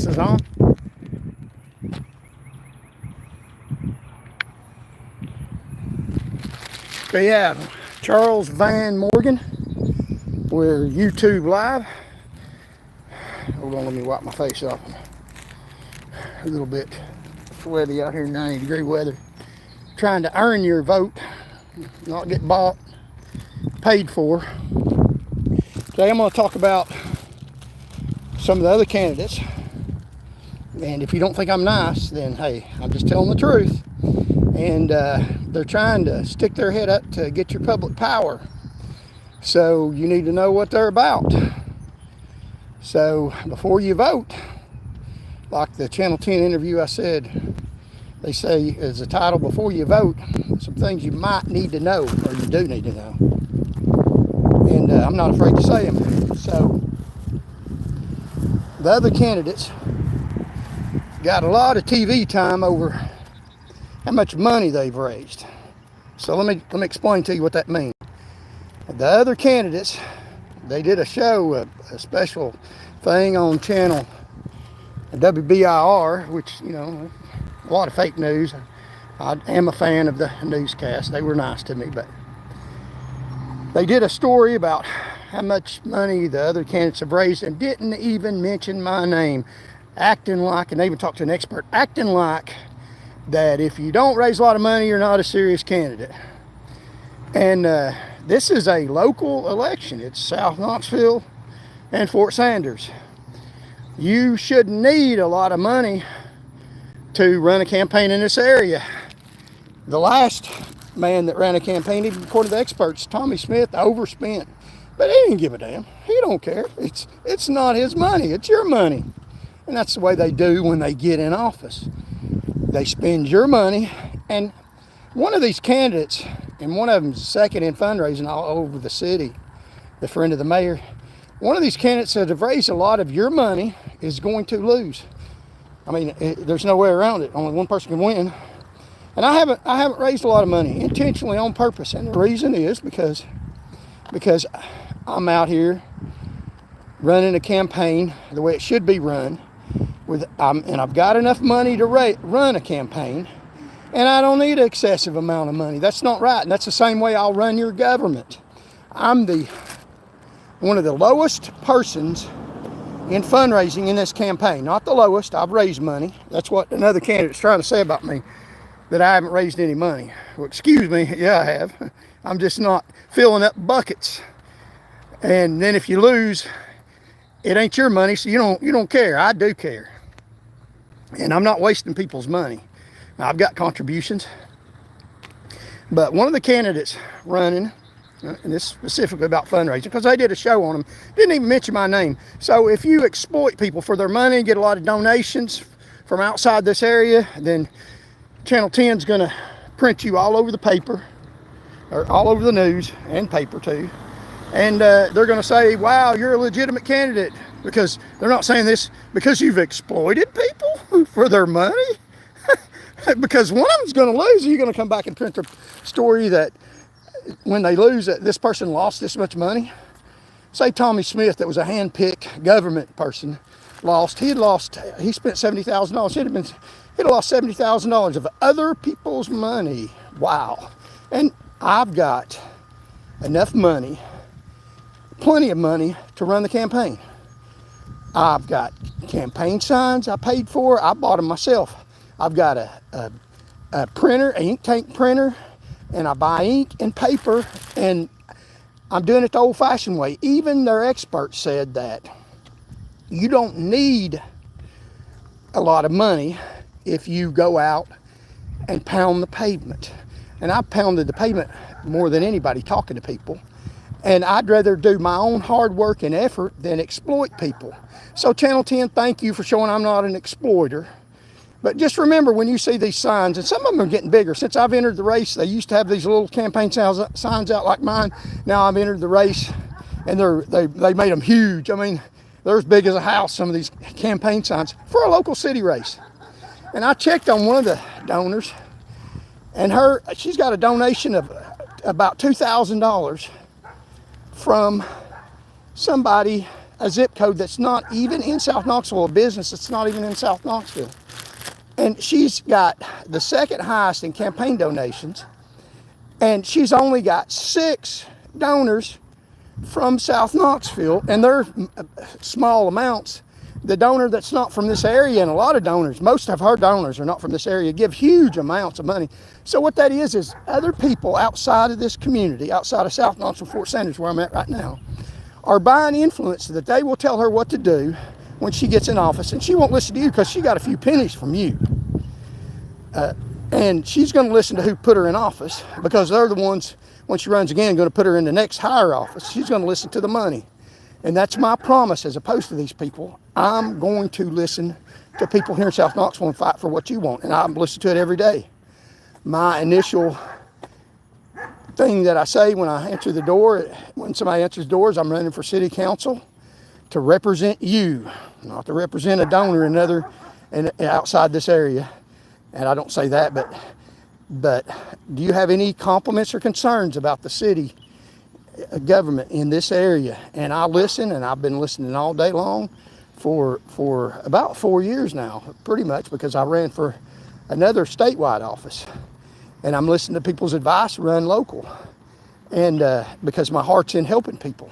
is on. So yeah, Charles Van Morgan. We're YouTube live. Hold on, let me wipe my face off. A little bit sweaty out here in 90-degree weather. Trying to earn your vote, not get bought, paid for. Today I'm going to talk about some of the other candidates. And if you don't think I'm nice, then hey, I'm just telling the truth. And they're trying to stick their head up to get your public power. So you need to know what they're about. So before you vote, like the Channel 10 interview I said, they say as a title, before you vote, some things you might need to know, or you do need to know. And I'm not afraid to say them. So the other candidates got a lot of TV time over how much money they've raised. So let me explain to you what that means. The other candidates, they did a show, a special thing on channel WBIR, which, you know, a lot of fake news. I am a fan of the newscast. They were nice to me, but they did a story about how much money the other candidates have raised and didn't even mention my name, acting like, and they even talked to an expert, acting like that if you don't raise a lot of money, you're not a serious candidate. And this is a local election. It's South Knoxville and Fort Sanders. You shouldn't need a lot of money to run a campaign in this area. The last man that ran a campaign, even according to the experts, Tommy Smith, overspent. But he didn't give a damn. He don't care. It's not his money. It's your money. And that's the way they do when they get in office. They spend your money. And one of these candidates, and one of them's second in fundraising all over the city, the friend of the mayor, one of these candidates that have raised a lot of your money is going to lose. I mean, there's no way around it. Only one person can win. And I haven't raised a lot of money intentionally on purpose. And the reason is because I'm out here running a campaign the way it should be run, and I've got enough money to run a campaign, and I don't need an excessive amount of money. That's not right, and that's the same way I'll run your government. I'm one of the lowest persons in fundraising in this campaign. Not the lowest. I've raised money. That's what another candidate's trying to say about me, that I haven't raised any money. Well, excuse me, yeah, I have. I'm just not filling up buckets. And then if you lose, it ain't your money, so you don't care. I do care. And I'm not wasting people's money. Now, I've got contributions. But one of the candidates running, and this specifically about fundraising, because they did a show on them, didn't even mention my name. So if you exploit people for their money, get a lot of donations from outside this area, then Channel 10's going to print you all over the paper, or all over the news, and paper too. And they're going to say, wow, you're a legitimate candidate, because they're not saying this because you've exploited people for their money. Because one of them's going to lose, you're going to come back and print the story that when they lose, that this person lost this much money. Say Tommy Smith, that was a hand-picked government person, lost. He spent $70,000. He'd have lost $70,000 of other people's money. Wow. And I've got enough money, plenty of money, to run the campaign. I've got campaign signs I paid for. I bought them myself. I've got a printer, an ink tank printer, and I buy ink and paper, and I'm doing it the old-fashioned way. Even their experts said that you don't need a lot of money if you go out and pound the pavement. And I pounded the pavement more than anybody talking to people. And I'd rather do my own hard work and effort than exploit people. So Channel 10, thank you for showing I'm not an exploiter. But just remember, when you see these signs, and some of them are getting bigger. Since I've entered the race, they used to have these little campaign signs out like mine. Now I've entered the race, and they made them huge. I mean, they're as big as a house, some of these campaign signs, for a local city race. And I checked on one of the donors, and she's got a donation of about $2,000 from somebody a zip code that's not even in South Knoxville, a business that's not even in South Knoxville. And she's got the second highest in campaign donations, and she's only got 6 donors from South Knoxville, and they're small amounts. The donor that's not from this area, and a lot of donors, most of her donors are not from this area, give huge amounts of money. So what that is other people outside of this community, outside of South Knoxville, Fort Sanders, where I'm at right now, are buying influence so that they will tell her what to do when she gets in office. And she won't listen to you because she got a few pennies from you. And she's going to listen to who put her in office, because they're the ones, when she runs again, going to put her in the next higher office. She's going to listen to the money. And that's my promise as opposed to these people. I'm going to listen to people here in South Knoxville and fight for what you want. And I'm listening to it every day. My initial thing that I say when I answer the door, when somebody answers doors, I'm running for city council to represent you, not to represent a donor and outside this area. And I don't say that, but do you have any compliments or concerns about the city government in this area? And I listen, and I've been listening all day long for about 4 years now, pretty much, because I ran for another statewide office. And I'm listening to people's advice, run local. And because my heart's in helping people.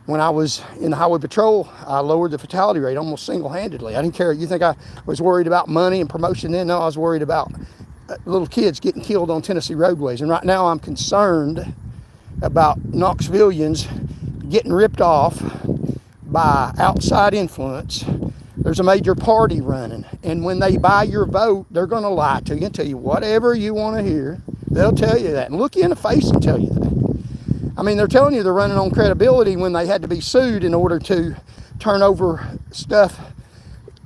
When I was in the highway patrol, I lowered the fatality rate almost single-handedly. I didn't care. You think I was worried about money and promotion then? No, I was worried about little kids getting killed on Tennessee roadways. And right now I'm concerned about Knoxvillians getting ripped off by outside influence. There's a major party running, and when they buy your vote, they're going to lie to you and tell you whatever you want to hear. They'll tell you that and look you in the face and tell you that. I mean, they're telling you they're running on credibility when they had to be sued in order to turn over stuff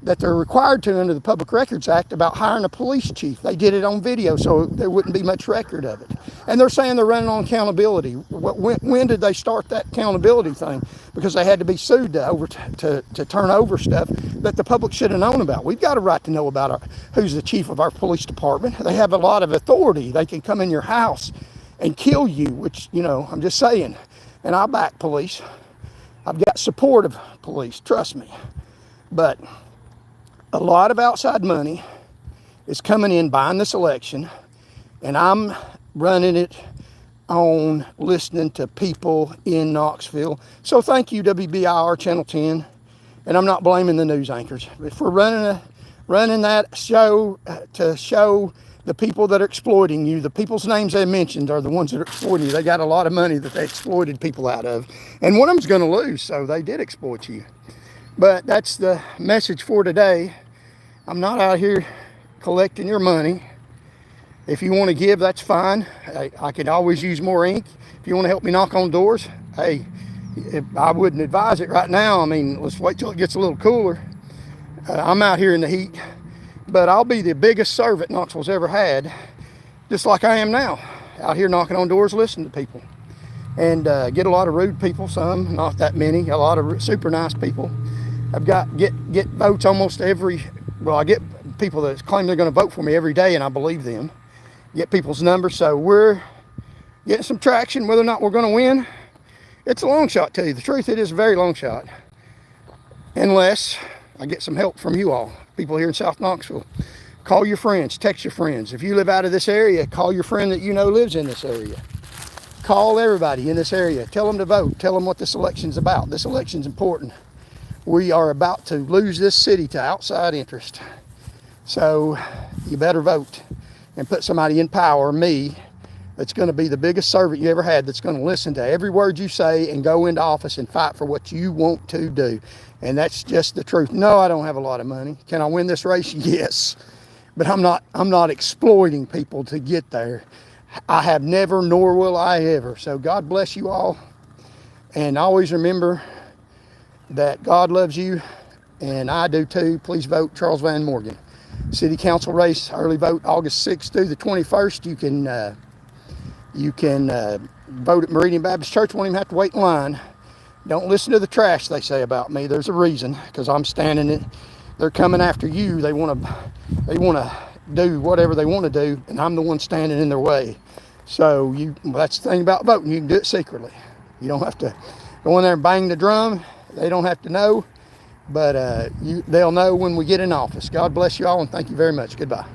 that they're required to under the Public Records Act about hiring a police chief. They did it on video, so there wouldn't be much record of it. And they're saying they're running on accountability. When did they start that accountability thing? Because they had to be sued to turn over stuff that the public should have known about. We've got a right to know about who's the chief of our police department. They have a lot of authority. They can come in your house and kill you, which, I'm just saying. And I back police. I've got support of police, trust me. But a lot of outside money is coming in buying this election, and I'm running it on listening to people in Knoxville. So thank you, WBIR Channel 10, and I'm not blaming the news anchors. If we're running that show to show the people that are exploiting you, the people's names they mentioned are the ones that are exploiting you. They got a lot of money that they exploited people out of, and one of them's going to lose, so they did exploit you. But that's the message for today. I'm not out here collecting your money. If you want to give, that's fine. I could always use more ink. If you want to help me knock on doors, hey, I wouldn't advise it right now. I mean, let's wait till it gets a little cooler. I'm out here in the heat, but I'll be the biggest servant Knoxville's ever had, just like I am now, out here knocking on doors, listening to people. And get a lot of rude people, some, not that many, a lot of super nice people. I've get votes almost I get people that claim they're going to vote for me every day, and I believe them. Get people's numbers, so we're getting some traction. Whether or not we're going to win, it's a long shot, to tell you the truth. It is a very long shot, unless I get some help from you all, people here in South Knoxville. Call your friends, text your friends. If you live out of this area, call your friend that you know lives in this area. Call everybody in this area. Tell them to vote. Tell them what this election's about. This election's important. We are about to lose this city to outside interest. So you better vote and put somebody in power, me, that's going to be the biggest servant you ever had, that's going to listen to every word you say and go into office and fight for what you want to do. And that's just the truth. No, I don't have a lot of money. Can I win this race? Yes. But I'm not exploiting people to get there. I have never, nor will I ever. So God bless you all. And always remember that God loves you, and I do too. Please vote Charles Van Morgan. City Council race, early vote August 6th through the 21st. You can vote at Meridian Baptist Church. Won't even have to wait in line. Don't listen to the trash they say about me. There's a reason, because I'm standing in. They're coming after you. They want to do whatever they want to do, and I'm the one standing in their way. So that's the thing about voting. You can do it secretly. You don't have to go in there and bang the drum. They don't have to know, but they'll know when we get in office. God bless you all, and thank you very much. Goodbye.